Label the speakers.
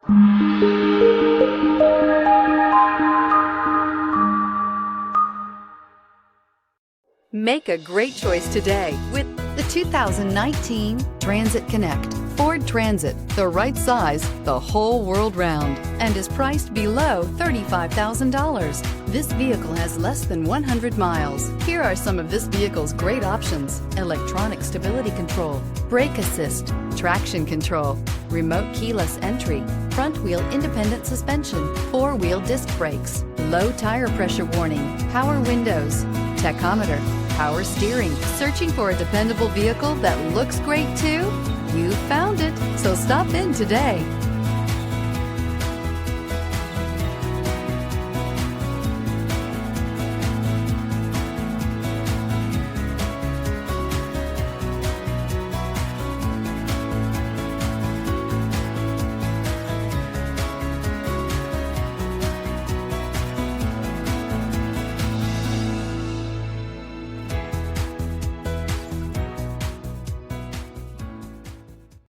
Speaker 1: Make a great choice today with the 2019 Transit Connect. Ford Transit, the right size the whole world round, and is priced below $35,000. This vehicle has less than 100 miles. Here are some of this vehicle's great options: electronic stability control, brake assist, traction control, remote keyless entry, front wheel independent suspension, four-wheel disc brakes, low tire pressure warning, power windows, tachometer, power steering. Searching for a dependable vehicle that looks great too? You found it, so stop in today.